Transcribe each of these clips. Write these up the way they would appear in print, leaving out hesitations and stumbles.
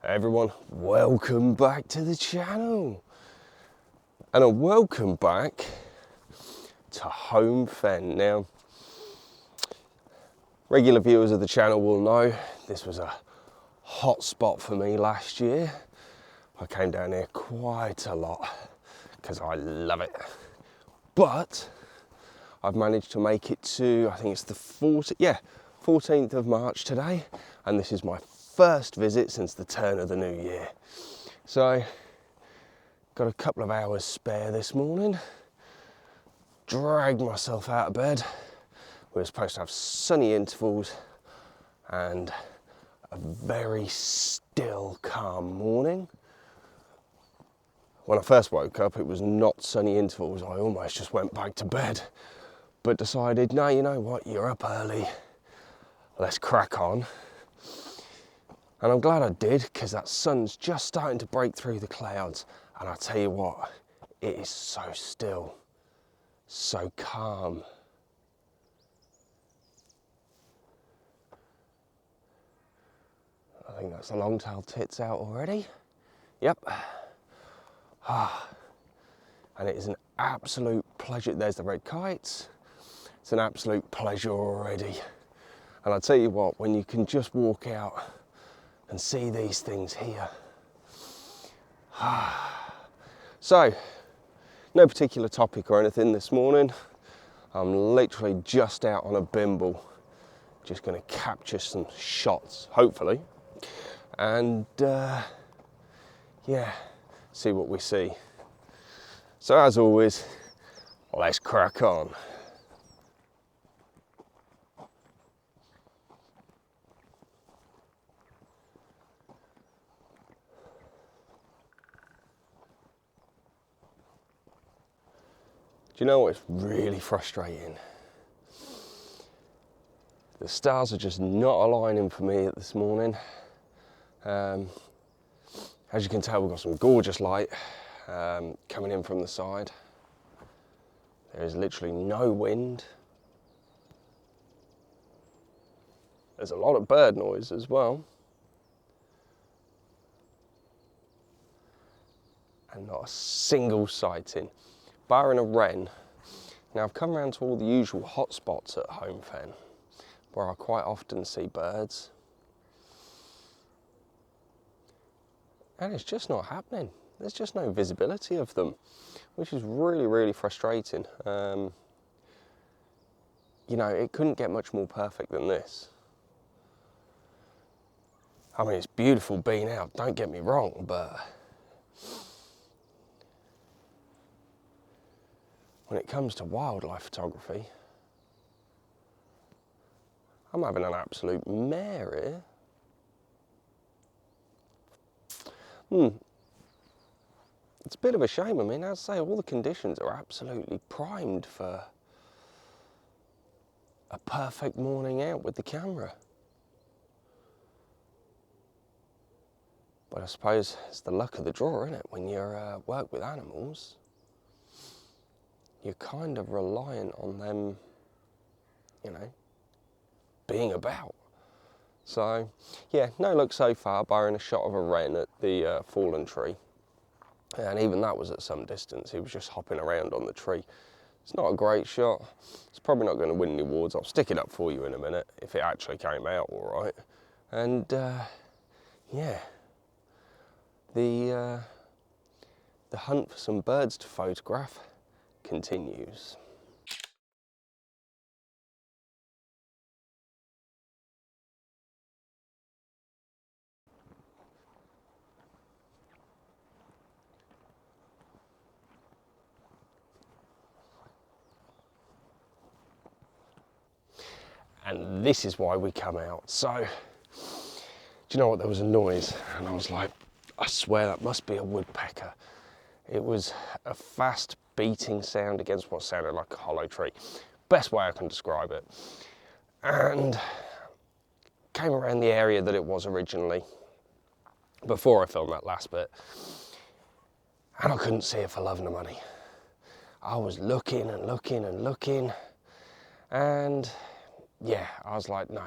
Hey everyone, welcome back to the channel and a welcome back to Home Fen. Now, regular viewers of the channel will know this was a hot spot for me last year. I came down here quite a lot because I love it, but I've managed to make it to, I think it's the 14th of March today, and this is my first visit since the turn of the new year. So, got a couple of hours spare this morning, dragged myself out of bed. We were supposed to have sunny intervals and a very still, calm morning. When I first woke up, it was not sunny intervals. I almost just went back to bed, but decided, no, you know what, you're up early, let's crack on. And I'm glad I did, because that sun's just starting to break through the clouds. And I tell you what, it is so still, so calm. I think that's the long-tailed tits out already. Yep. And it is an absolute pleasure. There's the red kites. It's an absolute pleasure already. And I tell you what, when you can just walk out and see these things here. So, no particular topic or anything this morning. I'm literally just out on a bimble, just going to capture some shots, hopefully, and yeah, see what we see. So as always, let's crack on. Do you know what's really frustrating? The stars are just not aligning for me this morning. As you can tell, we've got some gorgeous light coming in from the side. There is literally no wind. There's a lot of bird noise as well. And not a single sighting, barring a wren. Now I've come around to all the usual hot spots at Home Fen, where I quite often see birds. And it's just not happening. There's just no visibility of them, which is really, really frustrating. You know, it couldn't get much more perfect than this. I mean, it's beautiful being out, don't get me wrong, but when it comes to wildlife photography, I'm having an absolute mare here. It's a bit of a shame. I mean, as I say, all the conditions are absolutely primed for a perfect morning out with the camera. But I suppose it's the luck of the draw, isn't it? When you work with animals, you're kind of reliant on them, you know, being about. So, yeah, no luck so far, barring a shot of a wren at the fallen tree. And even that was at some distance. He was just hopping around on the tree. It's not a great shot. It's probably not going to win any awards. I'll stick it up for you in a minute if it actually came out all right. And yeah, the hunt for some birds to photograph continues. And this is why we come out. So, do you know what? There was a noise, and I was like, I swear that must be a woodpecker. It was a fast beating sound against what sounded like a hollow tree. Best way I can describe it. And came around the area that it was originally, before I filmed that last bit, and I couldn't see it for love nor money. I was looking and looking and looking, and yeah, I was like, no,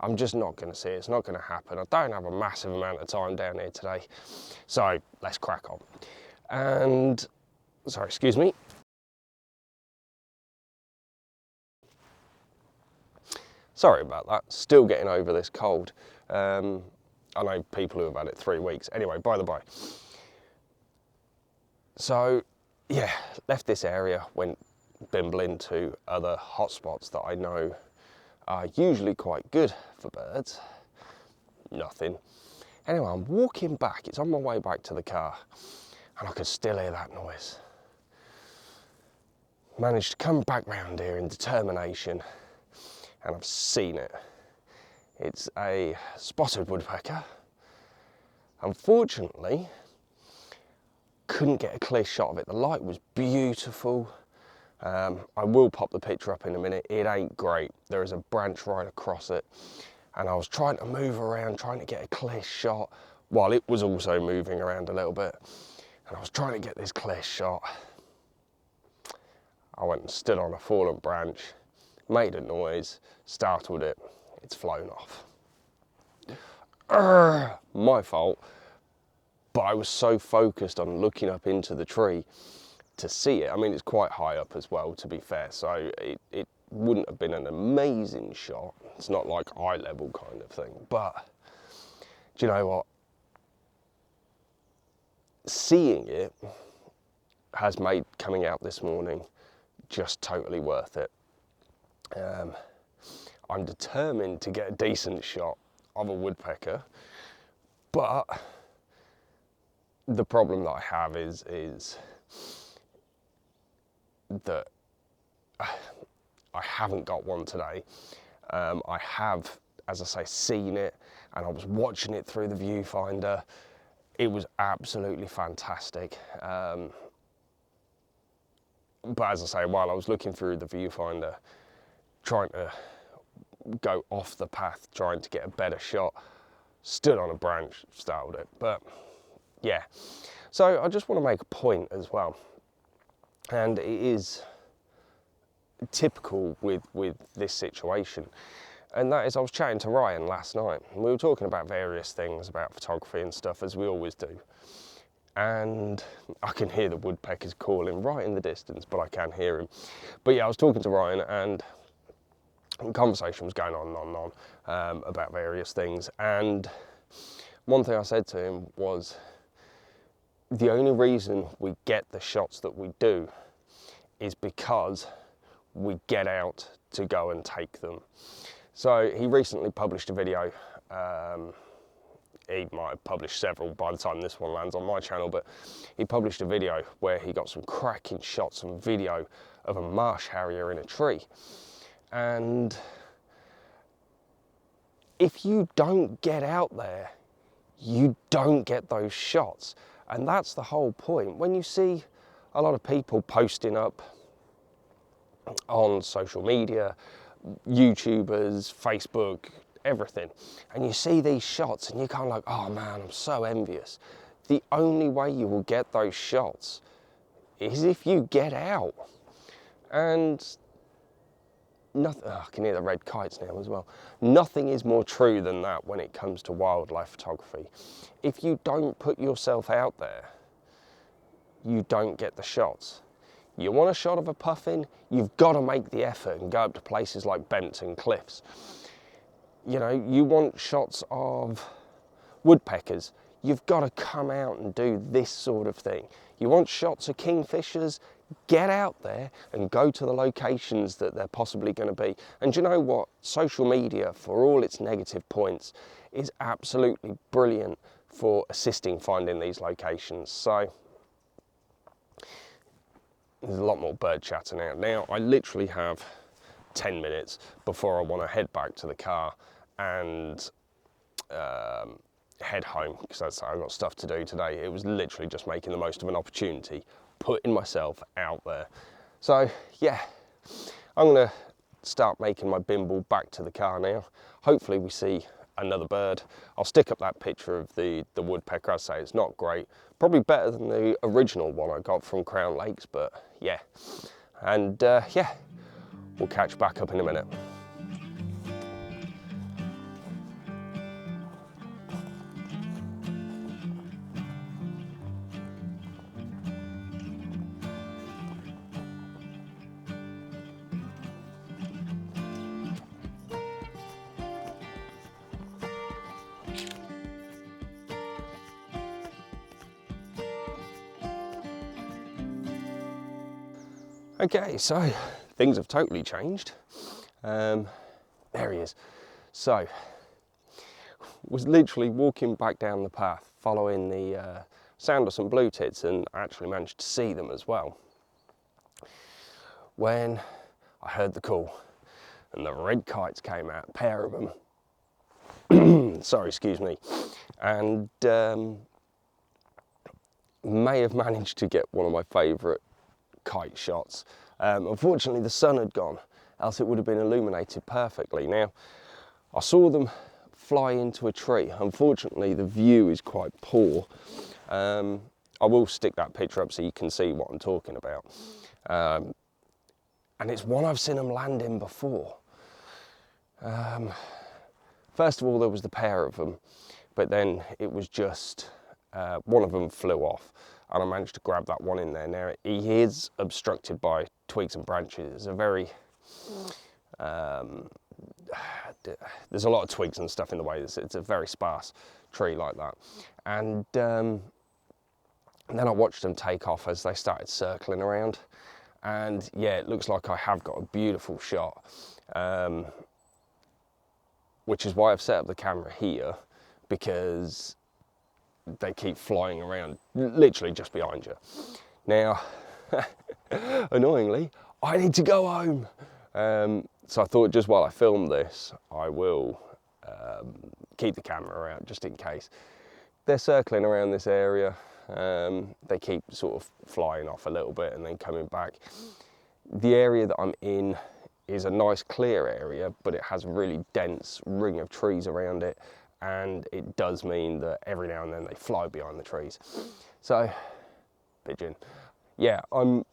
I'm just not going to see it. It's not going to happen. I don't have a massive amount of time down here today. So let's crack on. And, sorry, excuse me. Sorry about that. Still getting over this cold. I know people who have had it 3 weeks. Anyway, by the by. So, yeah, left this area, went bimbling to other hotspots that I know are usually quite good for birds. Nothing. Anyway, I'm walking back. It's on my way back to the car, and I could still hear that noise. Managed to come back round here in determination, and I've seen it. It's a spotted woodpecker. Unfortunately, couldn't get a clear shot of it. The light was beautiful. I will pop the picture up in a minute. It ain't great. There is a branch right across it, and I was trying to move around, trying to get a clear shot while it was also moving around a little bit, and I was trying to get this clear shot. I went and stood on a fallen branch, made a noise, startled it. It's flown off. My fault, but I was so focused on looking up into the tree to see it. I mean, it's quite high up as well, to be fair, so it wouldn't have been an amazing shot. It's not like eye level kind of thing, but do you know what? Seeing it has made coming out this morning just totally worth it. I'm determined to get a decent shot of a woodpecker, but the problem that I have is that I haven't got one today. I have, as I say, seen it, and I was watching it through the viewfinder. It was absolutely fantastic. But as I say, while I was looking through the viewfinder, trying to go off the path, trying to get a better shot, stood on a branch, startled it. But yeah, so I just want to make a point as well, and it is typical with this situation, and that is I was chatting to Ryan last night, and we were talking about various things about photography and stuff, as we always do, and I can hear the woodpeckers calling right in the distance, but I can hear him. But yeah, I was talking to Ryan, and the conversation was going on and on about various things, and one thing I said to him was, the only reason we get the shots that we do is because we get out to go and take them. So he recently published a video. He might have published several by the time this one lands on my channel, but he published a video where he got some cracking shots and video of a marsh harrier in a tree. And if you don't get out there, you don't get those shots. And that's the whole point. When you see a lot of people posting up on social media, YouTubers, Facebook, everything, and you see these shots and you're kind of like, oh man, I'm so envious. The only way you will get those shots is if you get out. And nothing, oh, I can hear the red kites now as well. Nothing is more true than that when it comes to wildlife photography. If you don't put yourself out there, you don't get the shots. You want a shot of a puffin, you've got to make the effort and go up to places like Benton Cliffs. You know, you want shots of woodpeckers, you've got to come out and do this sort of thing. You want shots of kingfishers, get out there and go to the locations that they're possibly going to be. And you know what? Social media, for all its negative points, is absolutely brilliant for assisting finding these locations. So there's a lot more bird chatter now. Now I literally have 10 minutes before I want to head back to the car and head home, because I've got stuff to do today. It was literally just making the most of an opportunity, putting myself out there. So yeah, I'm gonna start making my bimble back to the car now. Hopefully we see another bird. I'll stick up that picture of the woodpecker. I say it's not great, probably better than the original one I got from Crown Lakes, but yeah. And yeah, we'll catch back up in a minute. Okay, so things have totally changed. There he is. So, was literally walking back down the path, following the sound of some blue tits, and I actually managed to see them as well, when I heard the call and the red kites came out, a pair of them. Sorry, excuse me. And may have managed to get one of my favourite kite shots. Unfortunately, the sun had gone, else it would have been illuminated perfectly. Now, I saw them fly into a tree. Unfortunately, the view is quite poor. I will stick that picture up so you can see what I'm talking about. And it's one I've seen them land in before. First of all, there was the pair of them, but then it was just one of them flew off, and I managed to grab that one in there. Now, he is obstructed by twigs and branches. It's a very there's a lot of twigs and stuff in the way. It's a very sparse tree like that. And then I watched them take off as they started circling around. And yeah, it looks like I have got a beautiful shot, which is why I've set up the camera here, because they keep flying around literally just behind you. Now, annoyingly, I need to go home. So I thought just while I film this, I will keep the camera out just in case. They're circling around this area. They keep sort of flying off a little bit and then coming back. The area that I'm in is a nice clear area, but it has a really dense ring of trees around it, and it does mean that every now and then they fly behind the trees. So, pigeon. Yeah, I'm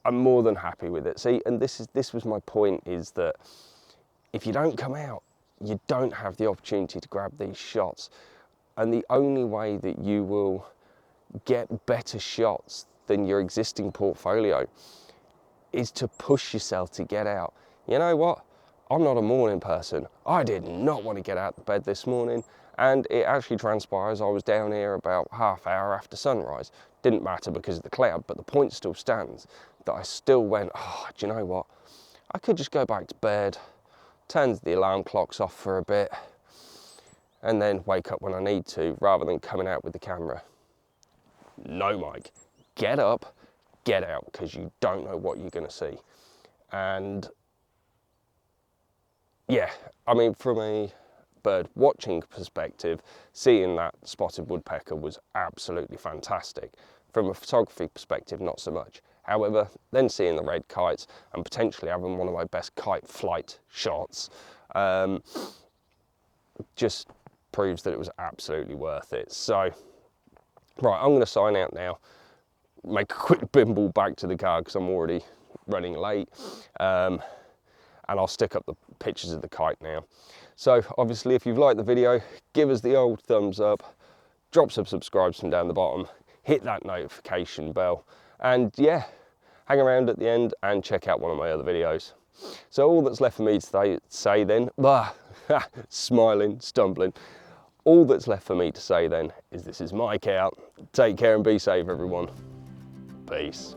more than happy with it. See, and this was my point, is that if you don't come out, you don't have the opportunity to grab these shots. And the only way that you will get better shots than your existing portfolio is to push yourself to get out. You know what? I'm not a morning person. I did not want to get out of bed this morning, and it actually transpires I was down here about half hour after sunrise. Didn't matter because of the cloud, but the point still stands that I still went, oh, do you know what? I could just go back to bed, turn the alarm clocks off for a bit, and then wake up when I need to, rather than coming out with the camera. No, Mike, get up, get out, because you don't know what you're going to see. And yeah, I mean, from a bird watching perspective, seeing that spotted woodpecker was absolutely fantastic. From a photography perspective, not so much. However, then seeing the red kites and potentially having one of my best kite flight shots just proves that it was absolutely worth it. So, right, I'm going to sign out now, make a quick bimble back to the car because I'm already running late, and I'll stick up the pictures of the kite now. So obviously, if you've liked the video, give us the old thumbs up, drop some subscribes from down the bottom, hit that notification bell, and yeah, hang around at the end and check out one of my other videos. So all that's left for me to say then, smiling, stumbling, all that's left for me to say then is this is Mike out. Take care and be safe, everyone. Peace.